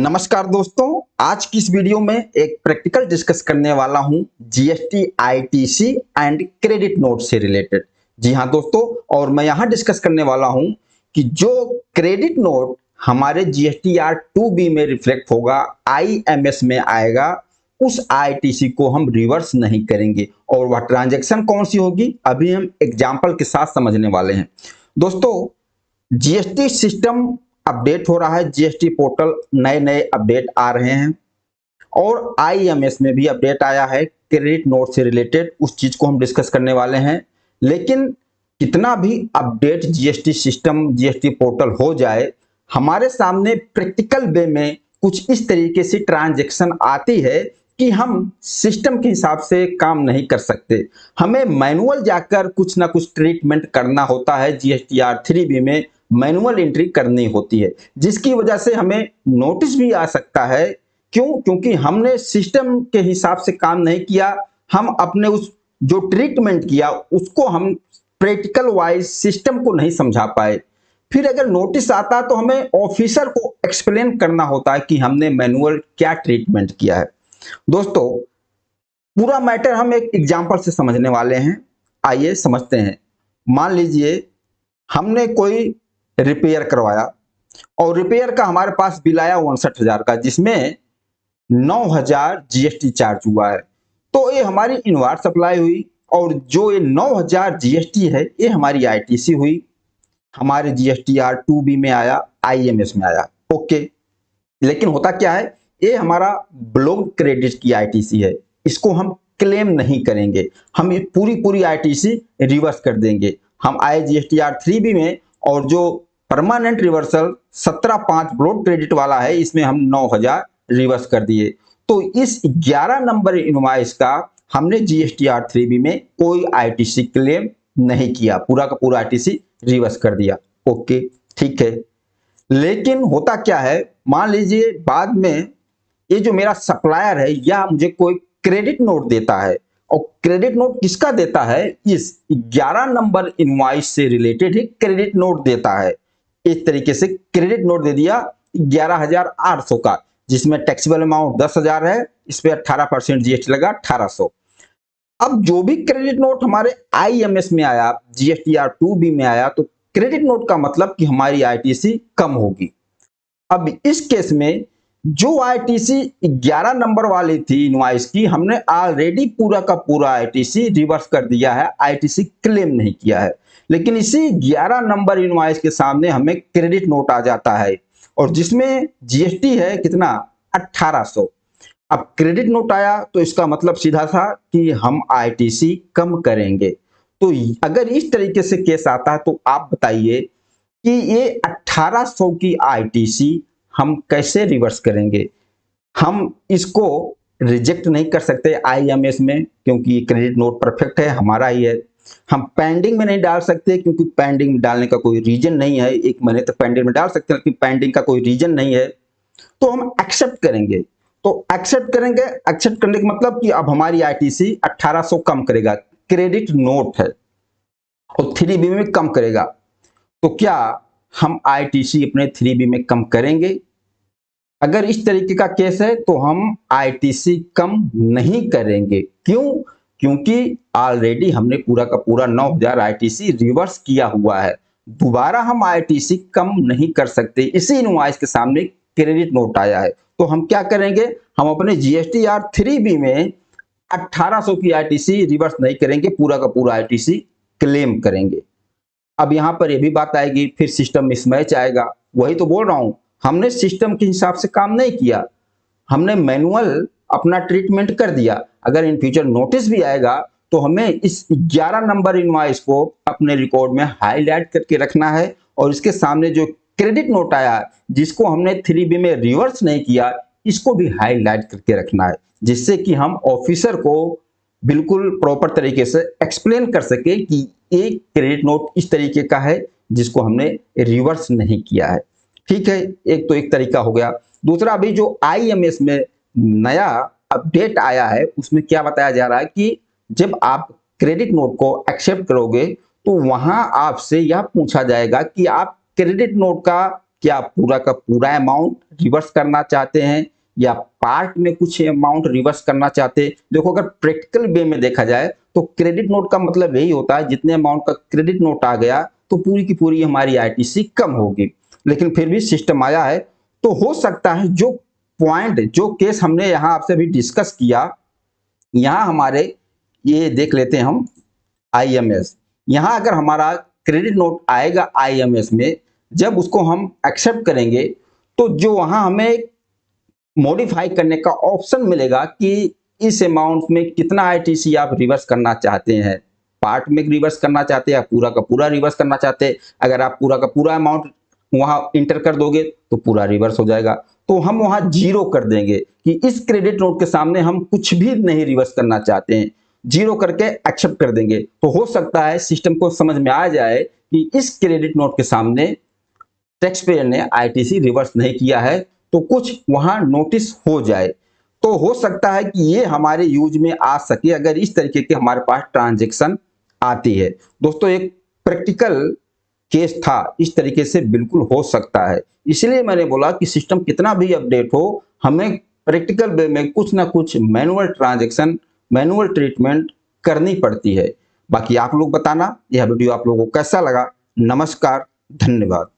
नमस्कार दोस्तों, आज की इस वीडियो में एक प्रैक्टिकल डिस्कस करने वाला हूं GST, ITC and credit note से रिलेटेड। जी हां दोस्तों, और मैं यहां डिस्कस करने वाला हूं कि जो क्रेडिट नोट हमारे जीएसटीआर 2B में रिफ्लेक्ट होगा, आईएमएस में आएगा, उस आईटीसी को हम रिवर्स नहीं करेंगे। और वह ट्रांजैक्शन कौन सी होगी, अभी हम एग्जाम्पल के साथ समझने वाले हैं। दोस्तों, जीएसटी सिस्टम अपडेट हो रहा है, जीएसटी पोर्टल नए नए अपडेट आ रहे हैं और आईएमएस में भी अपडेट आया है क्रेडिट नोट से रिलेटेड। उस चीज को हम डिस्कस करने वाले हैं। लेकिन कितना भी update GST system, GST portal हो जाए, हमारे सामने प्रैक्टिकल वे में कुछ इस तरीके से ट्रांजैक्शन आती है कि हम सिस्टम के हिसाब से काम नहीं कर सकते। हमें मैनुअल जाकर कुछ ना कुछ ट्रीटमेंट करना होता है। जीएसटीआर 3B में मैनुअल एंट्री करनी होती है, जिसकी वजह से हमें नोटिस भी आ सकता है। क्यों? क्योंकि हमने सिस्टम के हिसाब से काम नहीं किया। हम अपने उस जो ट्रीटमेंट किया उसको हम प्रैक्टिकल वाइज सिस्टम को नहीं समझा पाए। फिर अगर नोटिस आता तो हमें ऑफिसर को एक्सप्लेन करना होता है कि हमने मैनुअल क्या ट्रीटमेंट किया है। दोस्तों, पूरा मैटर हम एक एग्जांपल से समझने वाले हैं। आइए समझते हैं। मान लीजिए हमने कोई रिपेयर करवाया और रिपेयर का हमारे पास बिल आया 59,000 का, जिसमें 9,000 जीएसटी चार्ज हुआ है। तो ये हमारी इनवाइस सप्लाई हुई और जो ये 9,000 जीएसटी है ये हमारी आईटीसी हुई, हमारे जीएसटीआर 2B में आया, आईएमएस में आया। ओके, लेकिन होता क्या है, ये हमारा ब्लॉक्ड क्रेडिट की आईटीसी है, इसको हम क्लेम नहीं करेंगे। हम ये पूरी आईटीसी रिवर्स कर देंगे। हम आए जीएसटीआर 3B में और जो परमानेंट रिवर्सल 17/5 ब्लॉक क्रेडिट वाला है, इसमें हम 9,000 रिवर्स कर दिए। तो इस 11 नंबर इनवॉइस का हमने जीएसटीआर 3B में कोई आईटीसी क्लेम नहीं किया, पूरा का पूरा आईटीसी रिवर्स कर दिया। ओके, ठीक है। लेकिन होता क्या है, मान लीजिए बाद में ये जो मेरा सप्लायर है या मुझे कोई क्रेडिट नोट देता है, और क्रेडिट नोट किसका देता है, इस 11 नंबर इनवॉइस से रिलेटेड ही क्रेडिट नोट देता है। इस तरीके से क्रेडिट नोट दे दिया 11,800 का, जिसमें टैक्सेबल अमाउंट 10,000 है, इस पे 18% जीएसटी लगा 1,800। अब जो भी क्रेडिट नोट हमारे आईएमएस में आया, जीएसटीआर 2B में आया, तो क्रेडिट नोट का मतलब कि हमारी आईटीसी कम होगी। अब इस केस में जो आईटीसी 11 नंबर वाली थी इनवॉइस की, हमने ऑलरेडी पूरा का पूरा आईटीसी रिवर्स कर दिया है, आईटीसी क्लेम नहीं किया है। लेकिन इसी 11 नंबर इनवॉइस के सामने हमें क्रेडिट नोट आ जाता है और जिसमें जीएसटी है कितना, 1,800। अब क्रेडिट नोट आया तो इसका मतलब सीधा था कि हम आईटीसी कम करेंगे। तो अगर इस तरीके से केस आता है तो आप बताइए कि ये 1,800 की आईटीसी हम कैसे रिवर्स करेंगे। हम इसको रिजेक्ट नहीं कर सकते आईएमएस में, क्योंकि क्रेडिट नोट परफेक्ट है, हमारा ही है। हम पेंडिंग में नहीं डाल सकते, क्योंकि पेंडिंग में डालने का कोई रीजन नहीं है। 1 महीने तक पेंडिंग में डाल सकते हैं, लेकिन पेंडिंग का कोई रीजन नहीं है। तो हम एक्सेप्ट करेंगे। तो एक्सेप्ट करेंगे, एक्सेप्ट करने का मतलब कि अब हमारी आईटीसी 1,800 कम करेगा, क्रेडिट नोट है, और 3B में कम करेगा। तो क्या हम आईटीसी अपने 3B में कम करेंगे? अगर इस तरीके का केस है तो हम आईटीसी कम नहीं करेंगे। क्यों? क्योंकि ऑलरेडी हमने पूरा का पूरा 9,000 आईटीसी रिवर्स किया हुआ है। दोबारा हम आईटीसी कम नहीं कर सकते। इसी इनवॉइस के सामने क्रेडिट नोट आया है, तो हम क्या करेंगे, हम अपने जीएसटीआर 3B में 1,800 की आईटीसी रिवर्स नहीं करेंगे, पूरा का पूरा आईटीसी क्लेम करेंगे। अब यहां पर यह भी बात आएगी, फिर सिस्टम मिसमैच आएगा। वही तो बोल रहा हूं, हमने सिस्टम के हिसाब से काम नहीं किया, हमने मैनुअल अपना ट्रीटमेंट कर दिया। अगर इन फ्यूचर नोटिस भी आएगा तो हमें इस 11 नंबर इनवॉइस को अपने रिकॉर्ड में हाईलाइट करके रखना है, और इसके सामने जो क्रेडिट नोट आया जिसको हमने 3B में रिवर्स नहीं किया, इसको भी हाईलाइट करके रखना है, जिससे कि हम ऑफिसर को बिल्कुल प्रॉपर तरीके से एक्सप्लेन कर सके कि एक क्रेडिट नोट इस तरीके का है जिसको हमने रिवर्स नहीं किया है। ठीक है, एक तो एक तरीका हो गया। दूसरा, अभी जो आईएमएस में नया अपडेट आया है उसमें क्या बताया जा रहा है कि जब आप क्रेडिट नोट को एक्सेप्ट करोगे तो वहां आपसे यह पूछा जाएगा कि आप क्रेडिट नोट का क्या आप पूरा का पूरा अमाउंट रिवर्स करना चाहते हैं या पार्ट में कुछ अमाउंट रिवर्स करना चाहते हैं। देखो अगर प्रैक्टिकल वे में देखा जाए तो क्रेडिट नोट का मतलब यही होता है, जितने अमाउंट का क्रेडिट नोट आ गया तो पूरी की पूरी हमारी आईटीसी कम होगी। लेकिन फिर भी सिस्टम आया है, तो हो सकता है जो पॉइंट जो केस हमने यहाँ आपसे भी डिस्कस किया, यहाँ हमारे ये देख लेते हैं हम आईएमएस। यहाँ अगर हमारा क्रेडिट नोट आएगा आईएमएस में, जब उसको हम एक्सेप्ट करेंगे तो जो वहाँ हमें मॉडिफाई करने का ऑप्शन मिलेगा कि इस अमाउंट में कितना आईटीसी आप रिवर्स करना चाहते हैं, पार्ट में रिवर्स करना चाहते हैं या पूरा का पूरा रिवर्स करना चाहते हैं। अगर आप पूरा का पूरा अमाउंट वहां इंटर कर दोगे तो पूरा रिवर्स हो जाएगा, तो हम वहां जीरो कर देंगे कि इस क्रेडिट नोट के सामने हम कुछ भी नहीं रिवर्स करना चाहते हैं, जीरो करके एक्सेप्ट कर देंगे। तो हो सकता है सिस्टम को समझ में आ जाए कि इस क्रेडिट नोट के सामने टैक्स पेयर ने आईटीसी रिवर्स नहीं किया है, तो कुछ वहां नोटिस हो जाए। तो हो सकता है कि ये हमारे यूज में आ सके अगर इस तरीके के हमारे पास ट्रांजैक्शन आती है। दोस्तों एक प्रैक्टिकल केस था, इस तरीके से बिल्कुल हो सकता है। इसलिए मैंने बोला कि सिस्टम कितना भी अपडेट हो, हमें प्रैक्टिकल वे में कुछ ना कुछ मैनुअल ट्रांजैक्शन, मैनुअल ट्रीटमेंट करनी पड़ती है। बाकी आप लोग बताना यह वीडियो आप लोगों को कैसा लगा। नमस्कार, धन्यवाद।